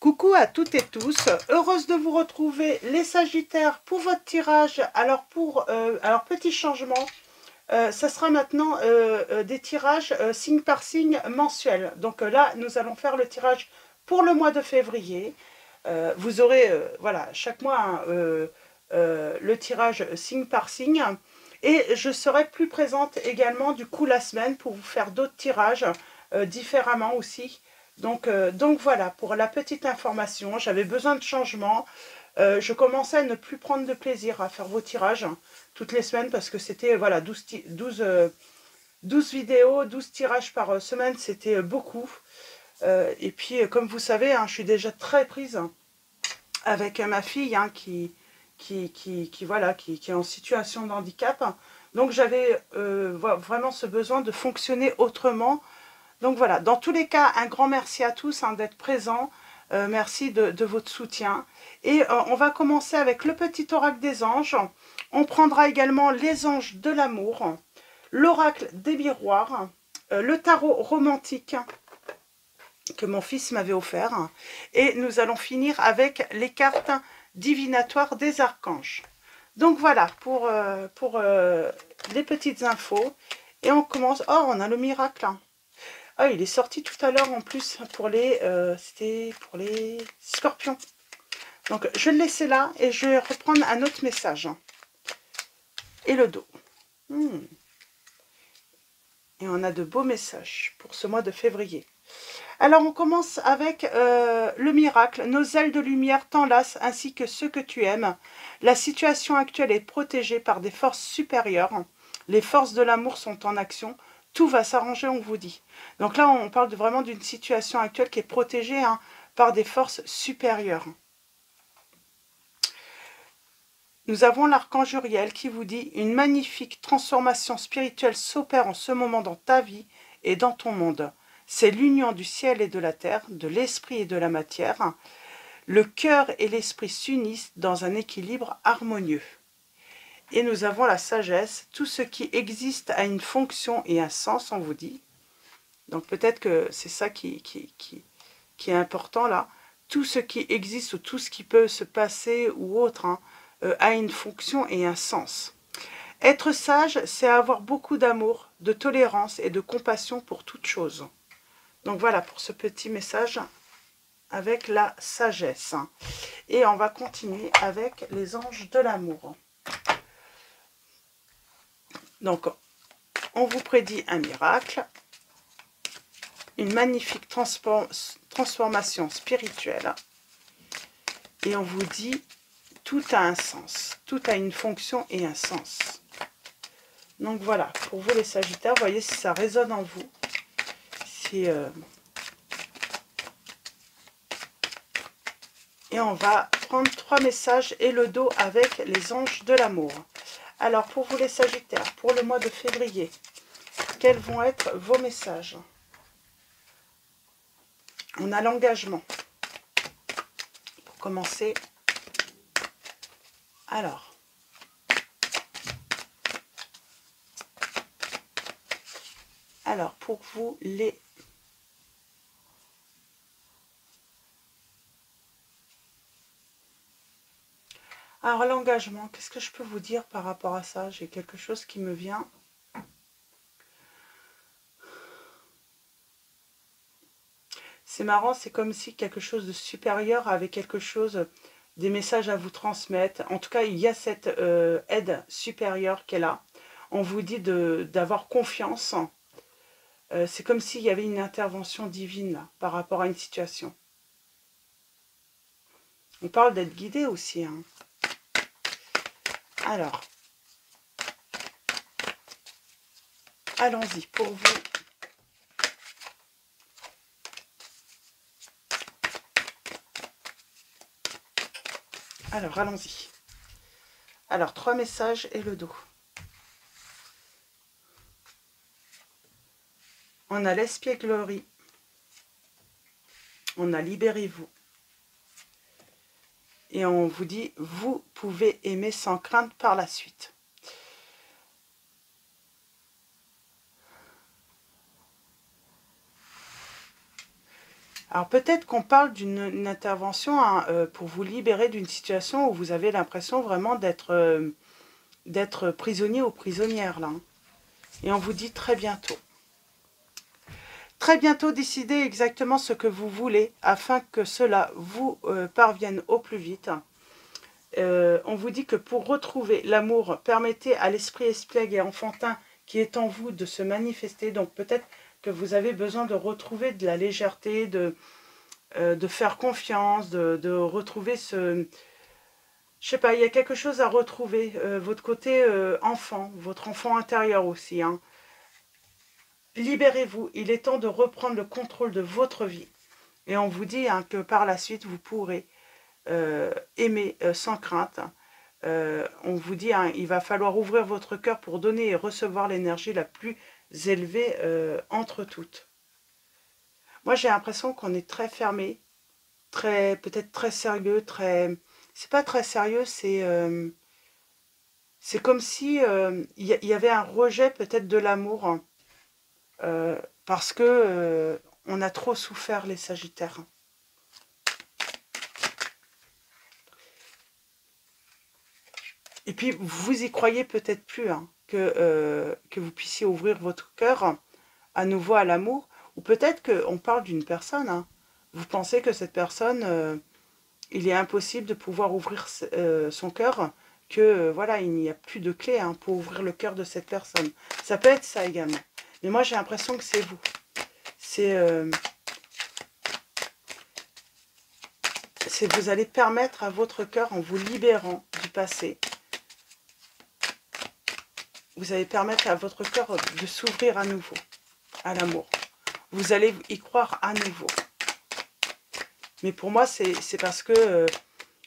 Coucou à toutes et tous, heureuse de vous retrouver les Sagittaires pour votre tirage. Alors petit changement, ça sera maintenant des tirages signe par signe mensuels. Donc là nous allons faire le tirage pour le mois de février. Vous aurez voilà chaque mois hein, le tirage signe par signe. Et je serai plus présente également du coup la semaine pour vous faire d'autres tirages différemment aussi. Donc voilà, pour la petite information, j'avais besoin de changement. Je commençais à ne plus prendre de plaisir à faire vos tirages toutes les semaines parce que c'était voilà, 12 vidéos, 12 tirages par semaine, c'était beaucoup. Et puis comme vous savez, hein, je suis déjà très prise avec ma fille hein, qui est en situation de handicap. Donc j'avais vraiment ce besoin de fonctionner autrement. Donc voilà, dans tous les cas, un grand merci à tous hein, d'être présents. Merci de votre soutien. Et on va commencer avec le petit oracle des anges. On prendra également les anges de l'amour, l'oracle des miroirs, le tarot romantique que mon fils m'avait offert. Et nous allons finir avec les cartes divinatoires des archanges. Donc voilà pour les petites infos. Et on commence. Oh, on a le miracle. Ah, il est sorti tout à l'heure en plus pour les... c'était pour les scorpions. Donc je vais le laisser là et je vais reprendre un autre message. Et le dos. Et on a de beaux messages pour ce mois de février. Alors on commence avec le miracle. Nos ailes de lumière t'enlacent ainsi que ceux que tu aimes. La situation actuelle est protégée par des forces supérieures. Les forces de l'amour sont en action. Tout va s'arranger, on vous dit. Donc là, on parle vraiment d'une situation actuelle qui est protégée hein, par des forces supérieures. Nous avons l'archange Uriel qui vous dit « Une magnifique transformation spirituelle s'opère en ce moment dans ta vie et dans ton monde. C'est l'union du ciel et de la terre, de l'esprit et de la matière. Le cœur et l'esprit s'unissent dans un équilibre harmonieux. » Et nous avons la sagesse. Tout ce qui existe a une fonction et un sens, on vous dit. Donc peut-être que c'est ça qui est important là. Tout ce qui existe ou tout ce qui peut se passer ou autre hein, a une fonction et un sens. Être sage, c'est avoir beaucoup d'amour, de tolérance et de compassion pour toute chose. Donc voilà pour ce petit message avec la sagesse. Et on va continuer avec les anges de l'amour. Donc, on vous prédit un miracle, une magnifique transformation spirituelle. Et on vous dit, tout a un sens, tout a une fonction et un sens. Donc voilà, pour vous les Sagittaires, voyez si ça résonne en vous. Si, Et on va prendre 3 messages et le dos avec les anges de l'amour. Alors, pour vous les Sagittaires, pour le mois de février, quels vont être vos messages? On a l'engagement. Pour commencer, alors, pour vous les... Alors, l'engagement, qu'est-ce que je peux vous dire par rapport à ça? J'ai quelque chose qui me vient. C'est marrant, c'est comme si quelque chose de supérieur avait quelque chose, des messages à vous transmettre. En tout cas, il y a cette aide supérieure qui est là. On vous dit d'avoir confiance. C'est comme s'il y avait une intervention divine là, par rapport à une situation. On parle d'être guidé aussi. Hein. Alors, allons-y pour vous. Alors, allons-y. Alors, 3 messages et le dos. On a l'espièglerie. On a libérez-vous. Et on vous dit, vous pouvez aimer sans crainte par la suite. Alors peut-être qu'on parle d'une intervention hein, pour vous libérer d'une situation où vous avez l'impression vraiment d'être prisonnier ou prisonnière là. Hein. Et on vous dit très bientôt. Très bientôt, décidez exactement ce que vous voulez afin que cela vous parvienne au plus vite. On vous dit que pour retrouver l'amour, permettez à l'esprit espiègle et enfantin qui est en vous de se manifester. Donc peut-être que vous avez besoin de retrouver de la légèreté, de faire confiance, de retrouver ce... Je sais pas, il y a quelque chose à retrouver. Votre côté enfant, votre enfant intérieur aussi. Hein. Libérez-vous, il est temps de reprendre le contrôle de votre vie. Et on vous dit hein, que par la suite, vous pourrez aimer sans crainte. On vous dit, hein, il va falloir ouvrir votre cœur pour donner et recevoir l'énergie la plus élevée entre toutes. Moi, j'ai l'impression qu'on est très fermé, peut-être très sérieux, très... C'est pas très sérieux, c'est comme si y avait un rejet peut-être de l'amour, parce que on a trop souffert les Sagittaires. Et puis, vous y croyez peut-être plus, hein, que vous puissiez ouvrir votre cœur à nouveau à l'amour. Ou peut-être qu'on parle d'une personne. Hein. Vous pensez que cette personne, il est impossible de pouvoir ouvrir son cœur, que voilà, il n'y a plus de clé hein, pour ouvrir le cœur de cette personne. Ça peut être ça également. Mais moi, j'ai l'impression que c'est vous. C'est vous allez permettre à votre cœur, en vous libérant du passé, vous allez permettre à votre cœur de s'ouvrir à nouveau à l'amour. Vous allez y croire à nouveau. Mais pour moi, c'est parce que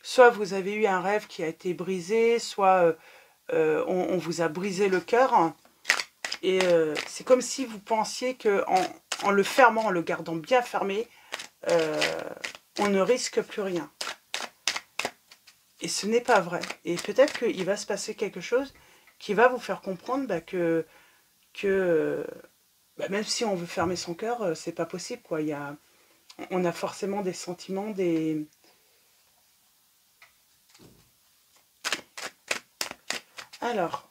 soit vous avez eu un rêve qui a été brisé, soit on vous a brisé le cœur. Et c'est comme si vous pensiez qu'en le fermant, en le gardant bien fermé, on ne risque plus rien. Et ce n'est pas vrai. Et peut-être qu'il va se passer quelque chose qui va vous faire comprendre bah, que bah, même si on veut fermer son cœur, c'est pas possible, quoi. On a forcément des sentiments, des... Alors,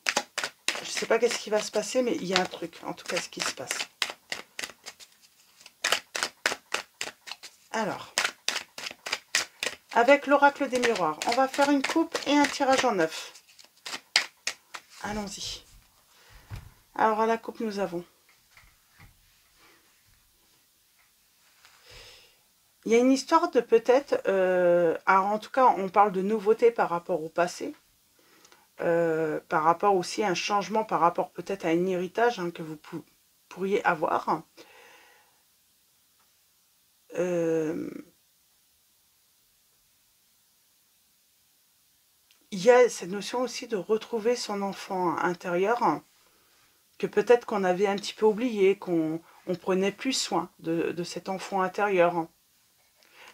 je sais pas qu'est-ce qui va se passer, mais il y a un truc, en tout cas, ce qui se passe. Alors, avec l'oracle des miroirs, on va faire une coupe et un tirage en 9. Allons-y. Alors, à la coupe, nous avons... Il y a une histoire de peut-être... alors, en tout cas, on parle de nouveauté par rapport au passé. Par rapport aussi à un changement, par rapport peut-être à un héritage hein, que vous pourriez avoir. Il y a cette notion aussi de retrouver son enfant intérieur, que peut-être qu'on avait un petit peu oublié, qu'on prenait plus soin de cet enfant intérieur.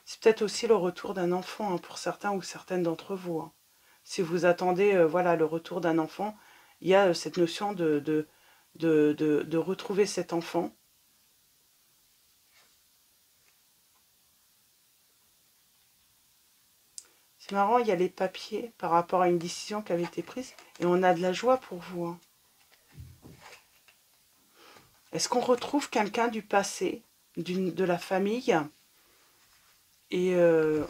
C'est peut-être aussi le retour d'un enfant hein, pour certains ou certaines d'entre vous. Hein. Si vous attendez voilà, le retour d'un enfant, il y a cette notion de retrouver cet enfant. C'est marrant, il y a les papiers par rapport à une décision qui avait été prise et on a de la joie pour vous. Hein. Est-ce qu'on retrouve quelqu'un du passé, de la famille et je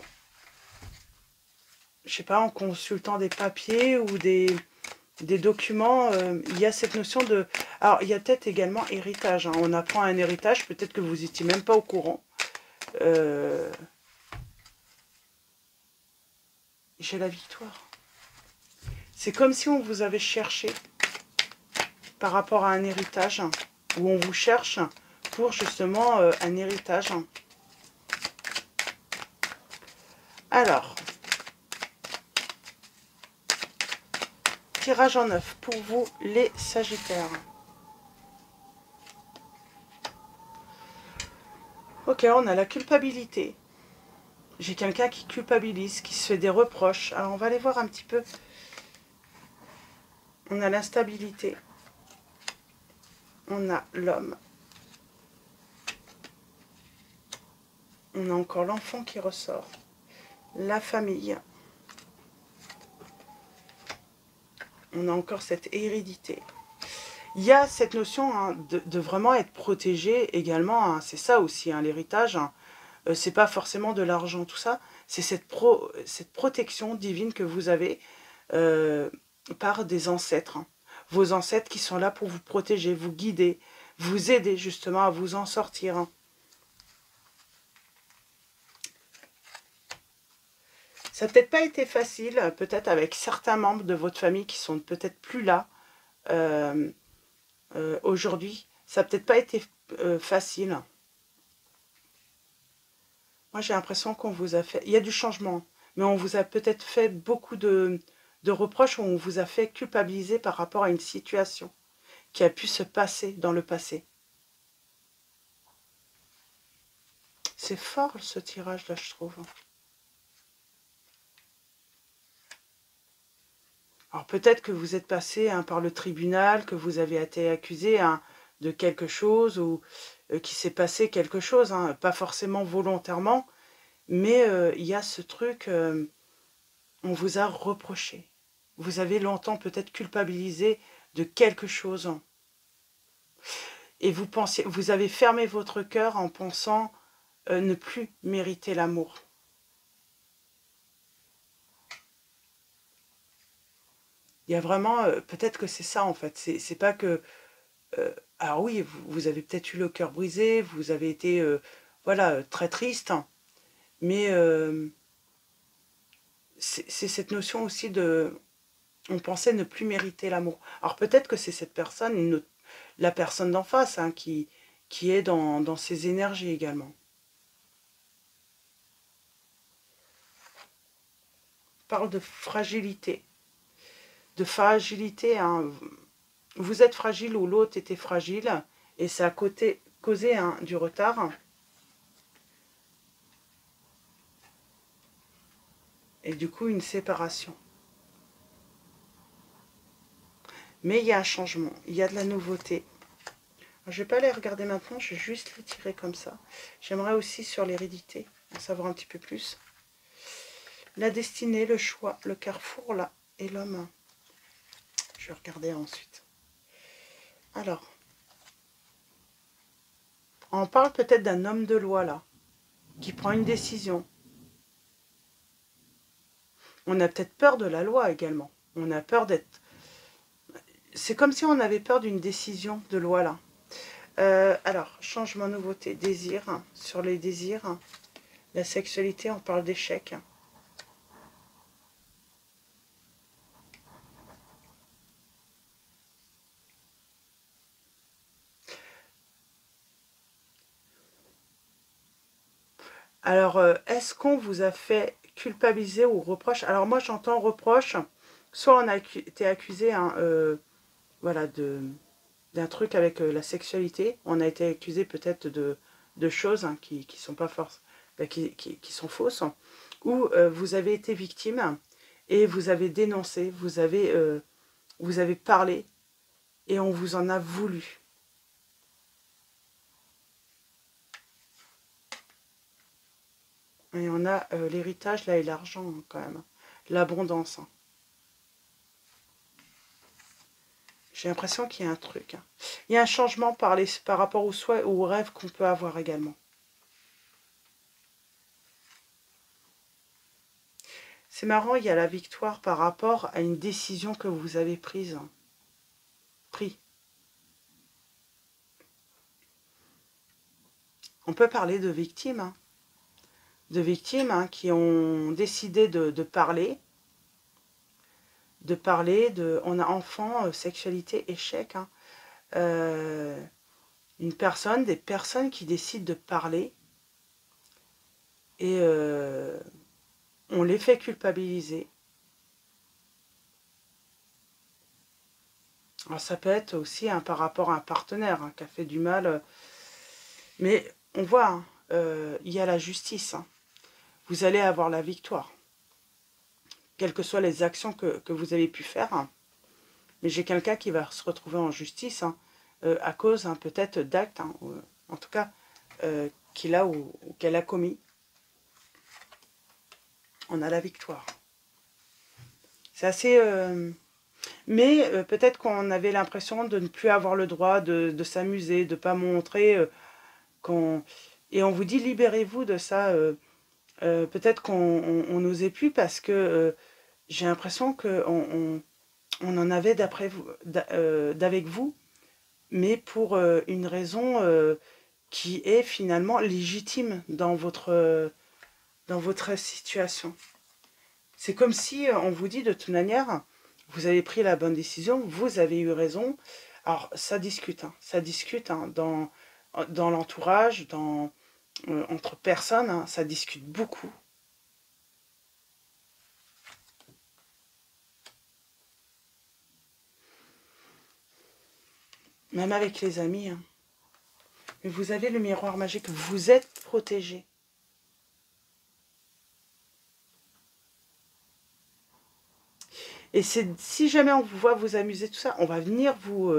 sais pas, en consultant des papiers ou des documents, il y a cette notion de... Alors, il y a peut-être également héritage. Hein. On apprend un héritage, peut-être que vous n'étiez même pas au courant. J'ai la victoire. C'est comme si on vous avait cherché par rapport à un héritage, où on vous cherche pour justement un héritage. Alors, tirage en 9 pour vous les Sagittaires. Ok, on a la culpabilité. J'ai quelqu'un qui culpabilise, qui se fait des reproches. Alors, on va aller voir un petit peu. On a l'instabilité. On a l'homme. On a encore l'enfant qui ressort. La famille. On a encore cette hérédité. Il y a cette notion hein, de vraiment être protégé également. Hein, c'est ça aussi, hein, l'héritage. Hein. C'est pas forcément de l'argent, tout ça. C'est cette protection divine que vous avez par des ancêtres. Hein. Vos ancêtres qui sont là pour vous protéger, vous guider, vous aider justement à vous en sortir. Hein. Ça n'a peut-être pas été facile, peut-être avec certains membres de votre famille qui sont peut-être plus là aujourd'hui. Ça n'a peut-être pas été facile. Moi, j'ai l'impression qu'on vous a fait... Il y a du changement, mais on vous a peut-être fait beaucoup de reproches, ou on vous a fait culpabiliser par rapport à une situation qui a pu se passer dans le passé. C'est fort, ce tirage-là, je trouve. Alors, peut-être que vous êtes passé hein, par le tribunal, que vous avez été accusé hein, de quelque chose, ou qu'il s'est passé quelque chose, hein, pas forcément volontairement, mais il y a ce truc, on vous a reproché. Vous avez longtemps peut-être culpabilisé de quelque chose. Et vous avez fermé votre cœur en pensant ne plus mériter l'amour. Il y a vraiment, peut-être que c'est ça en fait. C'est pas que... alors oui, vous avez peut-être eu le cœur brisé, vous avez été, voilà, très triste. Mais c'est cette notion aussi de... On pensait ne plus mériter l'amour. Alors peut-être que c'est cette personne, la personne d'en face, hein, qui est dans ses énergies également. On parle de fragilité. De fragilité, hein. Vous êtes fragile ou l'autre était fragile, et ça a causé hein, du retard. Et du coup, une séparation. Mais il y a un changement, il y a de la nouveauté. Je ne vais pas les regarder maintenant, je vais juste les tirer comme ça. J'aimerais aussi sur l'hérédité, en savoir un petit peu plus. La destinée, le choix, le carrefour là, et l'homme. Je vais regarder ensuite. Alors, on parle peut-être d'un homme de loi là, qui prend une décision. On a peut-être peur de la loi également. On a peur d'être... C'est comme si on avait peur d'une décision de loi là. Alors, changement, nouveauté, désir, hein, sur les désirs, hein. La sexualité, on parle d'échec. Alors, est-ce qu'on vous a fait culpabiliser ou reproche? Alors moi, j'entends reproche. Soit on a été accusé hein, voilà, d'un truc avec la sexualité. On a été accusé peut-être de choses hein, qui sont pas forces, qui sont fausses. Ou vous avez été victime et vous avez dénoncé, vous avez parlé et on vous en a voulu. Et on a l'héritage là et l'argent hein, quand même. L'abondance. Hein. J'ai l'impression qu'il y a un truc. Hein. Il y a un changement par rapport aux souhaits ou aux rêves qu'on peut avoir également. C'est marrant, il y a la victoire par rapport à une décision que vous avez prise. Pris. On peut parler de victimes. Hein. De victimes hein, qui ont décidé de parler. On a enfant, sexualité, échec. Hein. Des personnes qui décident de parler et on les fait culpabiliser. Alors ça peut être aussi hein, par rapport à un partenaire hein, qui a fait du mal. Mais on voit, hein, il y a la justice. Hein. Vous allez avoir la victoire. Quelles que soient les actions que vous avez pu faire. Hein. Mais j'ai quelqu'un qui va se retrouver en justice hein, à cause hein, peut-être d'actes, hein, en tout cas, qu'il a ou qu'elle a commis. on a la victoire. C'est assez... Mais peut-être qu'on avait l'impression de ne plus avoir le droit de s'amuser, de ne pas montrer Et on vous dit, libérez-vous de ça. Peut-être qu'on n'osait plus parce que j'ai l'impression qu'on en avait d'avec vous, mais pour une raison qui est finalement légitime dans votre situation. C'est comme si on vous dit de toute manière, vous avez pris la bonne décision, vous avez eu raison. Alors ça discute, dans l'entourage, entre personnes, hein, ça discute beaucoup. Même avec les amis. Hein. Mais vous avez le miroir magique, vous êtes protégé. Et si jamais on vous voit vous amuser, tout ça, on va venir vous...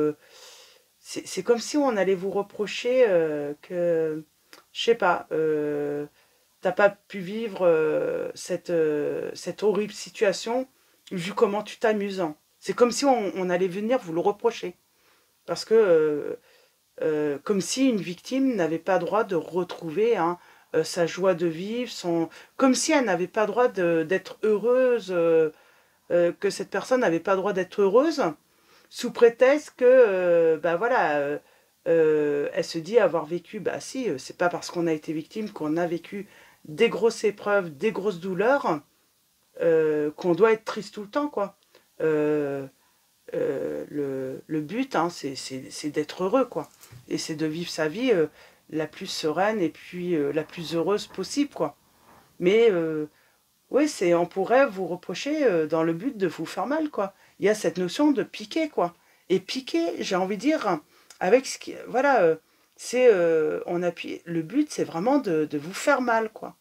c'est comme si on allait vous reprocher que, je sais pas, t'as pas pu vivre cette horrible situation vu comment tu t'amuses. Hein. C'est comme si on allait venir vous le reprocher. Parce que, comme si une victime n'avait pas droit de retrouver hein, sa joie de vivre, comme si elle n'avait pas droit d'être heureuse, que cette personne n'avait pas droit d'être heureuse, sous prétexte que, bah voilà, elle se dit avoir vécu, bah si, c'est pas parce qu'on a été victime qu'on a vécu des grosses épreuves, des grosses douleurs, qu'on doit être triste tout le temps, quoi. Le but, hein, c'est d'être heureux, quoi. Et c'est de vivre sa vie la plus sereine et puis la plus heureuse possible, quoi. Mais oui, on pourrait vous reprocher dans le but de vous faire mal, quoi. Il y a cette notion de piquer, quoi. Et piquer, j'ai envie de dire, avec ce qui... Voilà, on appuie... Le but, c'est vraiment de vous faire mal, quoi.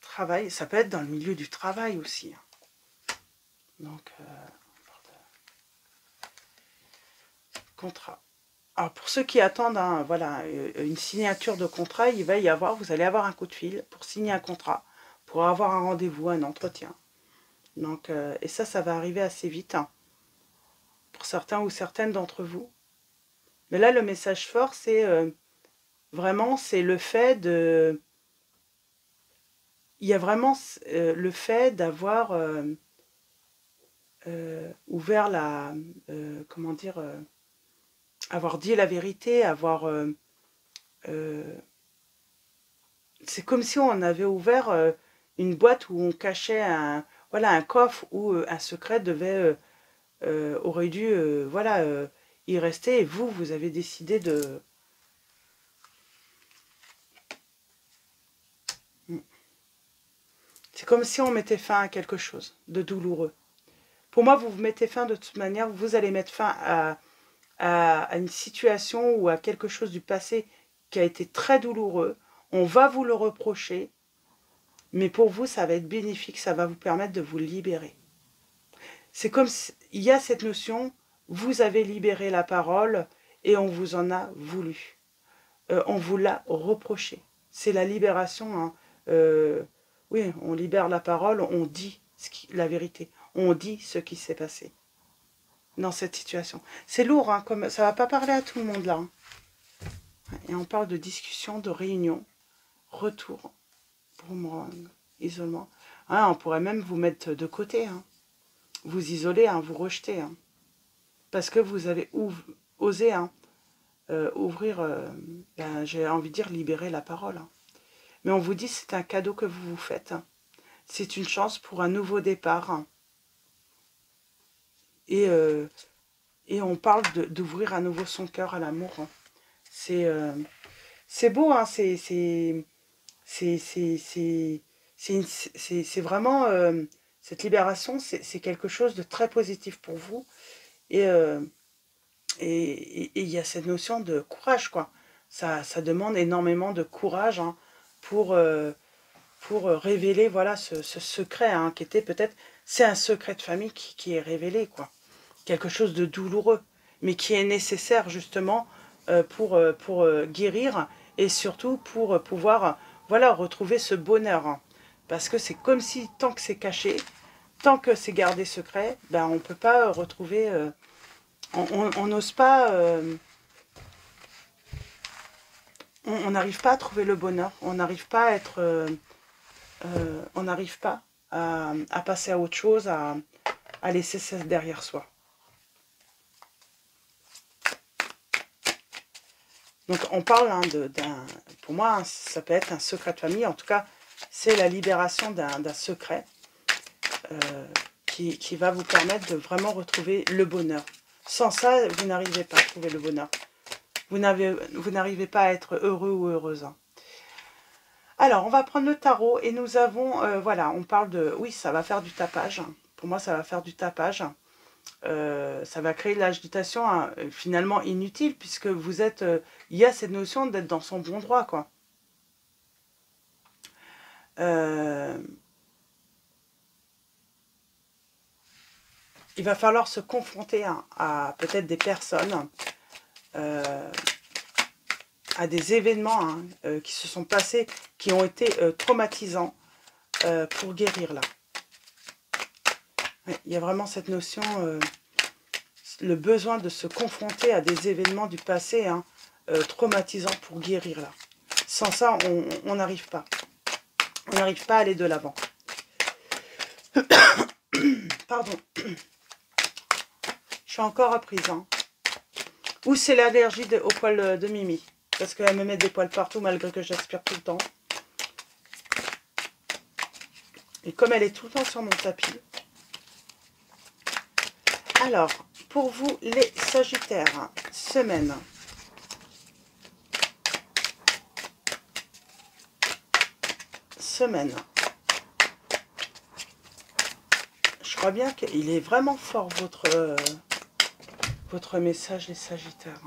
Travail, ça peut être dans le milieu du travail aussi. Hein. Donc, contrat. Alors, pour ceux qui attendent hein, voilà, une signature de contrat, il va y avoir, vous allez avoir un coup de fil pour signer un contrat, pour avoir un rendez-vous, un entretien. Donc, et ça va arriver assez vite, hein, pour certains ou certaines d'entre vous. Mais là, le message fort, c'est vraiment, c'est le fait de... Il y a vraiment le fait d'avoir ouvert la... comment dire avoir dit la vérité, c'est comme si on avait ouvert une boîte où on cachait voilà, un coffre où un secret aurait dû voilà, y rester. Et vous avez décidé de... C'est comme si on mettait fin à quelque chose de douloureux. Pour moi, vous mettez fin de toute manière, vous allez mettre fin à une situation ou à quelque chose du passé qui a été très douloureux. On va vous le reprocher, mais pour vous, ça va être bénéfique, ça va vous permettre de vous libérer. C'est comme il y a cette notion, vous avez libéré la parole et on vous en a voulu. On vous l'a reproché. C'est la libération. Hein. Oui, on libère la parole, on dit la vérité. On dit ce qui s'est passé dans cette situation. C'est lourd, hein, comme ça va pas parler à tout le monde là. Hein. Et on parle de discussion, de réunion, retour, boomerang, isolement. Hein, on pourrait même vous mettre de côté, hein. Vous isoler, hein, vous rejeter. Hein. Parce que vous avez osé hein, ouvrir, ben, j'ai envie de dire libérer la parole. Hein. Mais on vous dit c'est un cadeau que vous vous faites. Hein. C'est une chance pour un nouveau départ. Hein. Et on parle d'ouvrir à nouveau son cœur à l'amour. Hein. C'est beau, hein, c'est vraiment... cette libération, c'est quelque chose de très positif pour vous. Et il y a cette notion de courage, quoi. Ça demande énormément de courage hein, pour révéler voilà, ce secret, hein, qui était peut-être... C'est un secret de famille qui est révélé, quoi. Quelque chose de douloureux, mais qui est nécessaire, justement, pour guérir et surtout pour pouvoir, voilà, retrouver ce bonheur. Hein. Parce que c'est comme si, tant que c'est caché, tant que c'est gardé secret, ben on ne peut pas retrouver, on n'ose pas, on n'arrive pas à trouver le bonheur, on n'arrive pas à être, on n'arrive pas à passer à autre chose, à laisser ça derrière soi. Donc on parle hein, pour moi, ça peut être un secret de famille, en tout cas, c'est la libération d'un secret qui va vous permettre de vraiment retrouver le bonheur. Sans ça, vous n'arrivez pas à trouver le bonheur. Vous n'arrivez pas à être heureux ou heureuse. Hein. Alors, on va prendre le tarot et nous avons, voilà, on parle de, oui, ça va faire du tapage. Pour moi, ça va faire du tapage. Ça va créer de l'agitation hein, finalement inutile puisque vous êtes, il y a cette notion d'être dans son bon droit, quoi. Il va falloir se confronter hein, à peut-être des personnes, à des événements hein, qui se sont passés, qui ont été traumatisants pour guérir là. Il y a vraiment cette notion, le besoin de se confronter à des événements du passé hein, traumatisants pour guérir là. Sans ça, on n'arrive pas. On n'arrive pas à aller de l'avant. Pardon. Je suis encore apprise. Hein. Ou c'est l'allergie aux poils de Mimi. Parce qu'elle me met des poils partout malgré que j'aspire tout le temps. Et comme elle est tout le temps sur mon tapis. Alors, pour vous les Sagittaires, semaine. Semaine. Je crois bien qu'il est vraiment fort votre message les Sagittaires.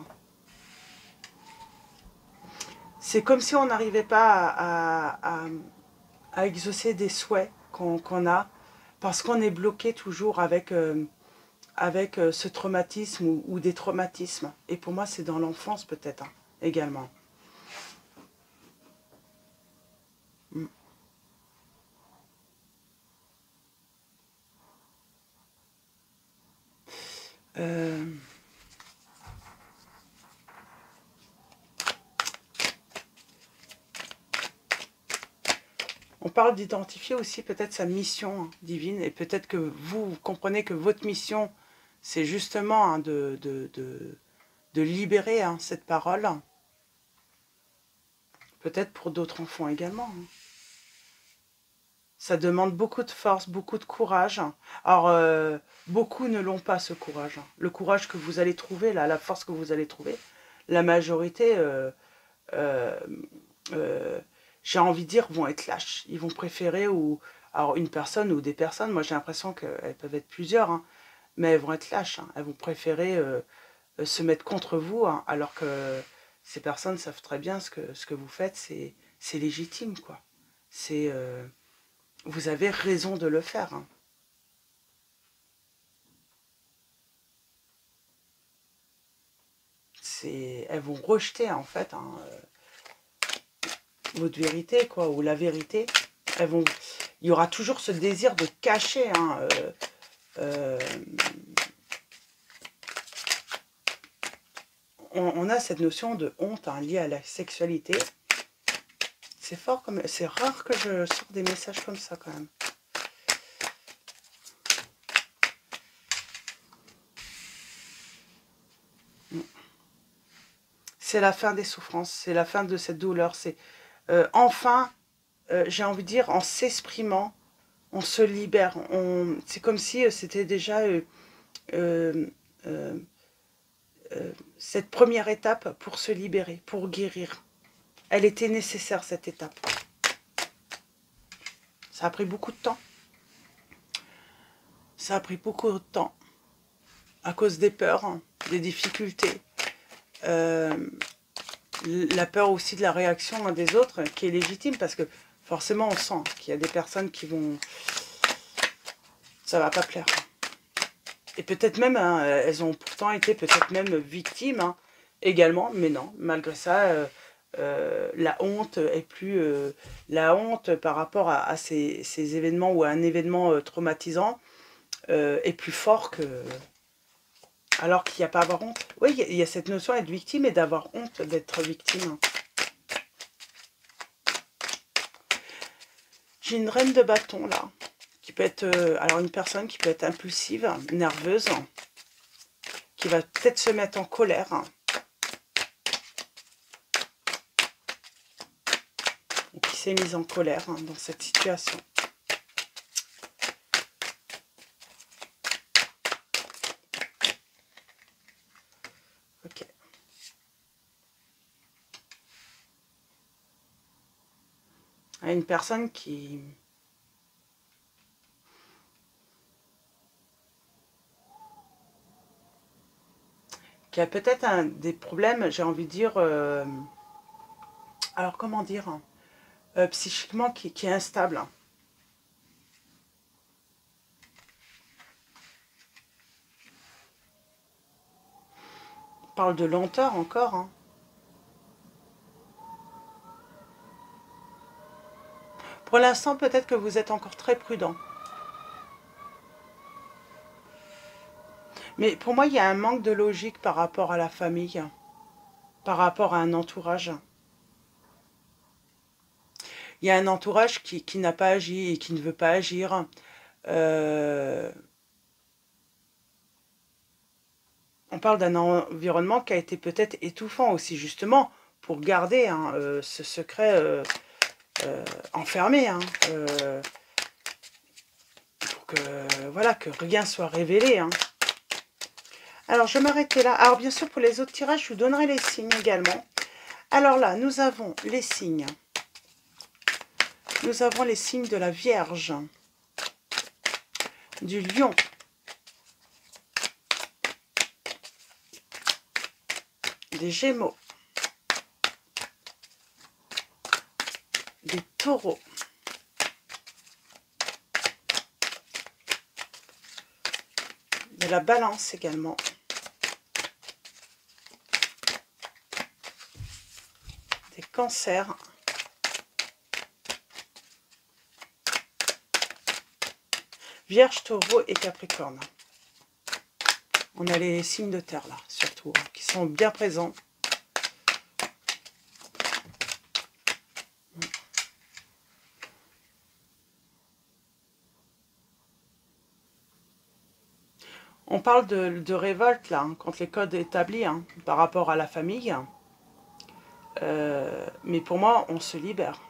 C'est comme si on n'arrivait pas à exaucer des souhaits qu'on a, parce qu'on est bloqué toujours avec ce traumatisme ou des traumatismes. Et pour moi, c'est dans l'enfance peut-être hein, également. On parle d'identifier aussi peut-être sa mission hein, divine, et peut-être que vous comprenez que votre mission, c'est justement hein, de libérer hein, cette parole. Peut-être pour d'autres enfants également. Hein. Ça demande beaucoup de force, beaucoup de courage. Alors, beaucoup ne l'ont pas ce courage. Le courage que vous allez trouver, là, la force que vous allez trouver, la majorité... j'ai envie de dire, vont être lâches. Ils vont préférer, alors une personne ou des personnes, moi j'ai l'impression qu'elles peuvent être plusieurs, hein, mais elles vont être lâches. Hein. Elles vont préférer se mettre contre vous, hein, alors que ces personnes savent très bien ce que vous faites, c'est légitime, quoi. Vous avez raison de le faire. Hein. Elles vont rejeter, en fait, hein, votre vérité, quoi, ou la vérité. Il y aura toujours ce désir de cacher. Hein, on a cette notion de honte hein, liée à la sexualité. C'est fort, c'est rare que je sorte des messages comme ça, quand même. C'est la fin des souffrances, c'est la fin de cette douleur. C'est enfin, j'ai envie de dire, en s'exprimant, on se libère. C'est comme si c'était déjà cette première étape pour se libérer, pour guérir. Elle était nécessaire, cette étape. Ça a pris beaucoup de temps. Ça a pris beaucoup de temps. À cause des peurs, hein, des difficultés. La peur aussi de la réaction hein, des autres, qui est légitime, parce que forcément, on sent qu'il y a des personnes qui vont... Ça va pas plaire. Et peut-être même, hein, elles ont pourtant été peut-être même victimes hein, également, mais non, malgré ça, la honte est plus... la honte par rapport à ces événements ou à un événement traumatisant est plus fort que... Alors qu'il n'y a pas à avoir honte. Oui, il y a cette notion d'être victime et d'avoir honte d'être victime. J'ai une reine de bâton là, qui peut être... alors une personne qui peut être impulsive, nerveuse, qui va peut-être se mettre en colère. Ou qui s'est mise en colère dans cette situation. Ok. Une personne qui a peut-être des problèmes, j'ai envie de dire, alors comment dire, psychiquement qui est instable. On parle de lenteur encore. Hein. Pour l'instant, peut-être que vous êtes encore très prudent. Mais pour moi, il y a un manque de logique par rapport à la famille, par rapport à un entourage. Il y a un entourage qui n'a pas agi et qui ne veut pas agir. On parle d'un environnement qui a été peut-être étouffant aussi, justement, pour garder ce secret enfermé. Hein, pour que, voilà, que rien soit révélé. Hein. Alors, je vais m'arrêter là. Alors, bien sûr, pour les autres tirages, je vous donnerai les signes également. Alors là, nous avons les signes. Nous avons les signes de la Vierge, du Lion, des Gémeaux, des Taureaux, de la Balance également, des Cancers, Vierge, Taureau et Capricorne. On a les signes de terre là, surtout, hein, qui sont bien présents. On parle de révolte là, hein, contre les codes établis hein, par rapport à la famille. Mais pour moi, on se libère.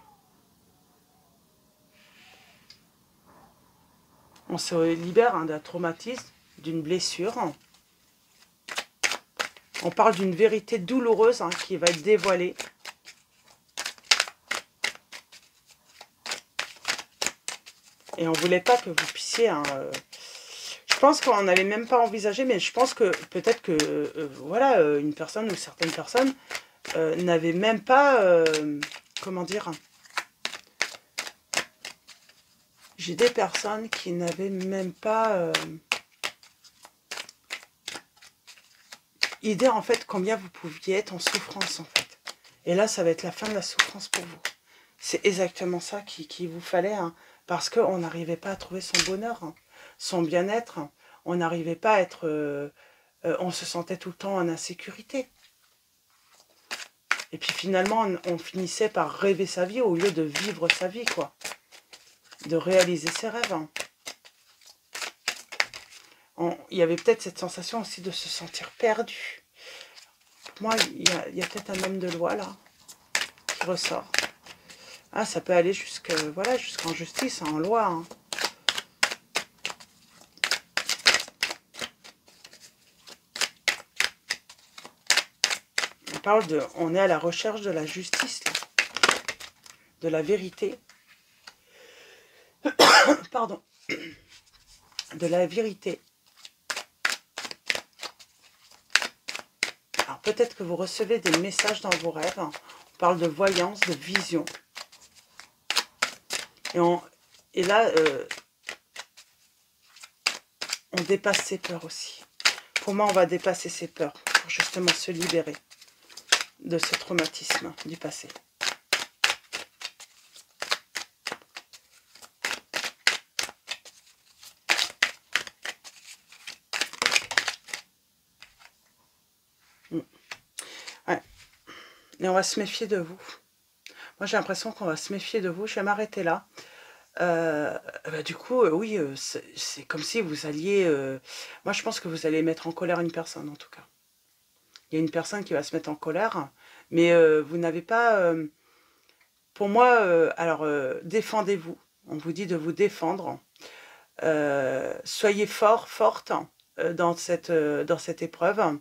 On se libère hein, d'un traumatisme, d'une blessure. On parle d'une vérité douloureuse hein, qui va être dévoilée. Et on ne voulait pas que vous puissiez... Hein, je pense qu'on n'avait même pas envisagé, mais je pense que peut-être que voilà, une personne ou certaines personnes n'avaient même pas... comment dire? J'ai des personnes qui n'avaient même pas idée en fait combien vous pouviez être en souffrance en fait. Et là, ça va être la fin de la souffrance pour vous. C'est exactement ça qu'il vous fallait, hein, parce qu'on n'arrivait pas à trouver son bonheur, hein, son bien-être. Hein. On n'arrivait pas à être... on se sentait tout le temps en insécurité. Et puis finalement, on finissait par rêver sa vie au lieu de vivre sa vie, quoi. De réaliser ses rêves. Hein. Il y avait peut-être cette sensation aussi de se sentir perdu. Pour moi, il y a peut-être un homme de loi, là, qui ressort. Ah, ça peut aller voilà, jusqu'en justice, en loi. Hein. On est à la recherche de la justice, là, de la vérité. Pardon. De la vérité. Alors peut-être que vous recevez des messages dans vos rêves. On parle de voyance, de vision. Et là, on dépasse ses peurs aussi. Pour moi, on va dépasser ses peurs pour justement se libérer. de ce traumatisme du passé. Ouais. Et on va se méfier de vous. Moi, j'ai l'impression qu'on va se méfier de vous. Je vais m'arrêter là. Du coup, oui, c'est comme si vous alliez... moi, je pense que vous allez mettre en colère une personne, en tout cas. Il y a une personne qui va se mettre en colère, mais vous n'avez pas... pour moi, alors, défendez-vous. On vous dit de vous défendre. Soyez fort, forte dans cette épreuve.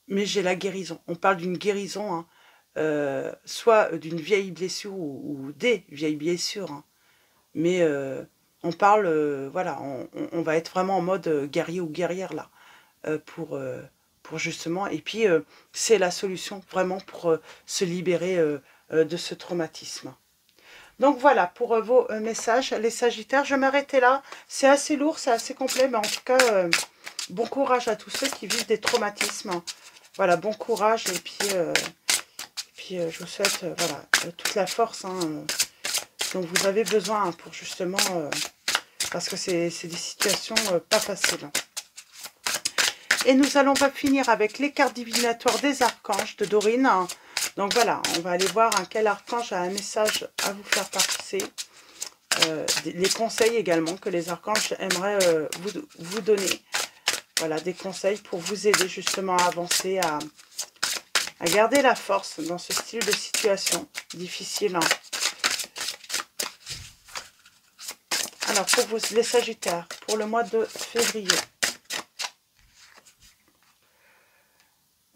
Mais j'ai la guérison. On parle d'une guérison, hein, soit d'une vieille blessure ou des vieilles blessures. Hein. Mais on parle, voilà, on va être vraiment en mode guerrier ou guerrière là, pour justement. Et puis, c'est la solution vraiment pour se libérer de ce traumatisme. Donc voilà, pour vos messages, les Sagittaires, je vais m'arrêter là. C'est assez lourd, c'est assez complet, mais en tout cas, bon courage à tous ceux qui vivent des traumatismes. Voilà, bon courage, et puis je vous souhaite voilà, toute la force hein, dont vous avez besoin pour justement, parce que c'est des situations pas faciles. Et nous allons finir avec les cartes divinatoires des archanges de Dorine. Donc voilà, on va aller voir quel archange a un message à vous faire passer. Les conseils également que les archanges aimeraient vous donner. Voilà, des conseils pour vous aider justement à avancer, à garder la force dans ce style de situation difficile. Hein. Alors, pour vous, les Sagittaires, pour le mois de février.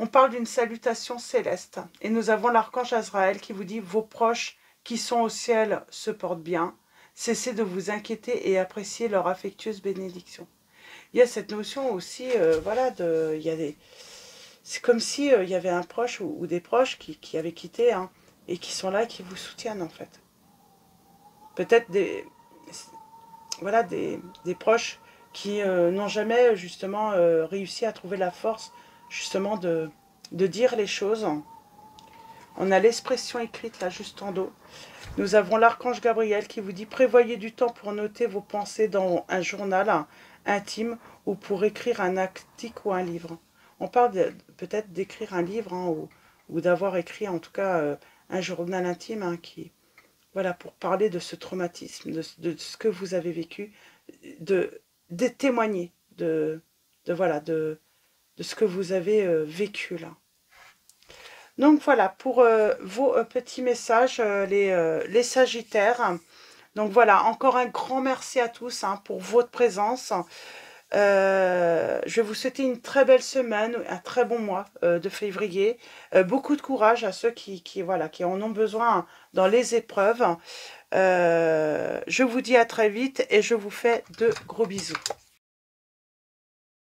On parle d'une salutation céleste. Et nous avons l'archange Azraël qui vous dit « Vos proches qui sont au ciel se portent bien. Cessez de vous inquiéter et appréciez leur affectueuse bénédiction. » Il y a cette notion aussi, voilà, c'est comme si il y avait un proche ou des proches qui avaient quitté hein, et qui sont là, qui vous soutiennent en fait. Peut-être des proches qui n'ont jamais justement réussi à trouver la force justement de dire les choses. On a l'expression écrite là juste en dos. Nous avons l'archange Gabriel qui vous dit « Prévoyez du temps pour noter vos pensées dans un journal intime ou pour écrire un article ou un livre. » On parle peut-être d'écrire un livre hein, ou d'avoir écrit en tout cas un journal intime hein, qui, voilà, pour parler de ce traumatisme, de ce que vous avez vécu, de témoigner de ce que vous avez vécu là. Donc voilà, pour vos petits messages, les Sagittaires. Donc voilà, encore un grand merci à tous hein, pour votre présence. Je vais vous souhaiter une très belle semaine, un très bon mois de février. Beaucoup de courage à ceux qui en ont besoin dans les épreuves. Je vous dis à très vite et je vous fais de gros bisous.